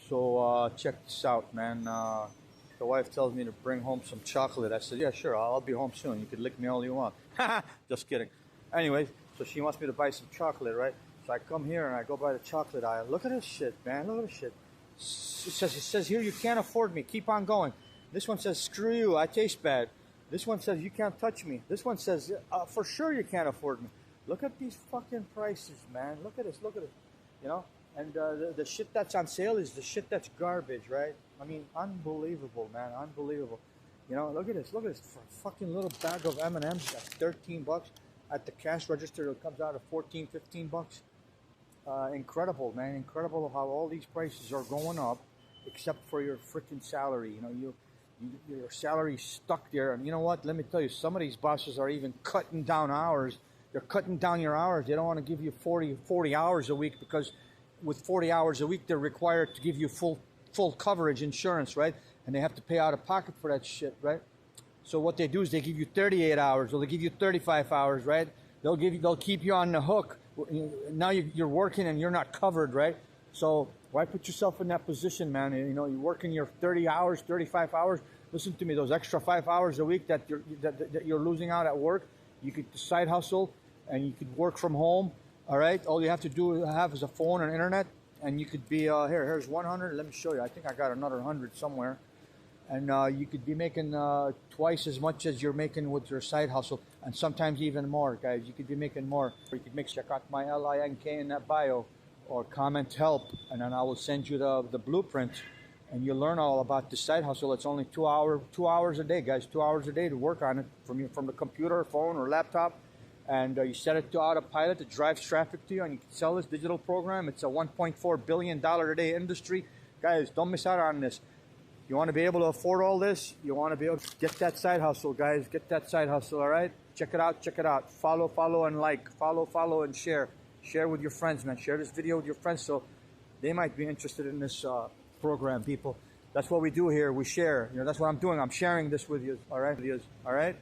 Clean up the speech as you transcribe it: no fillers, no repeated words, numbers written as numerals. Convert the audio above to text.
So check this out, man. The wife tells me to bring home some chocolate. I said, yeah, sure, I'll be home soon. You can lick me all you want. Just kidding. Anyways, so she wants me to buy some chocolate, right? So I come here and I go by the chocolate aisle. Look at this shit, man. Look at this shit. It says here, you can't afford me. Keep on going. This one says, screw you. I taste bad. This one says, you can't touch me. This one says, for sure you can't afford me. Look at these fucking prices, man. Look at this. Look at it. You know? And the shit that's on sale is the shit that's garbage, right? I mean, unbelievable, man, unbelievable. You know, look at this. Look at this. For a fucking little bag of M&Ms, that's 13 bucks. At the cash register, it comes out at 14, 15 bucks. Incredible, man. Incredible how all these prices are going up, except for your freaking salary. You know, your salary's stuck there. And you know what? Let me tell you, some of these bosses are even cutting down hours. They're cutting down your hours. They don't want to give you 40 hours a week because with 40 hours a week, they're required to give you full coverage insurance, right? And they have to pay out of pocket for that shit, right? So what they do is they give you 38 hours, or they give you 35 hours, right? They'll keep you on the hook. Now you're working and you're not covered, right? So why put yourself in that position, man? You know, you're working your 30 hours, 35 hours. Listen to me, those extra 5 hours a week that you're losing out at work, you could side hustle and you could work from home. All right, all you have to do is a phone and internet, and you could be here's 100. Let me show you. I think I got another 100 somewhere, and you could be making twice as much as you're making with your side hustle, and sometimes even more, guys. You could be making more. Or you could check out my link in that bio, or comment help, and then I will send you the blueprint, and you'll learn all about the side hustle. It's only 2 hours a day, guys. 2 hours a day to work on it from the computer, phone, or laptop. And you set it to autopilot. It drives traffic to you, and you can sell this digital program. It's a $1.4 billion a day industry. Guys, don't miss out on this. You want to be able to afford all this? You want to be able to get that side hustle, guys. Get that side hustle, all right? Check it out. Check it out. Follow, and like. Follow, and share. Share with your friends, man. Share this video with your friends so they might be interested in this program, people. That's what we do here. We share. You know, that's what I'm doing. I'm sharing this with you, all right? All right?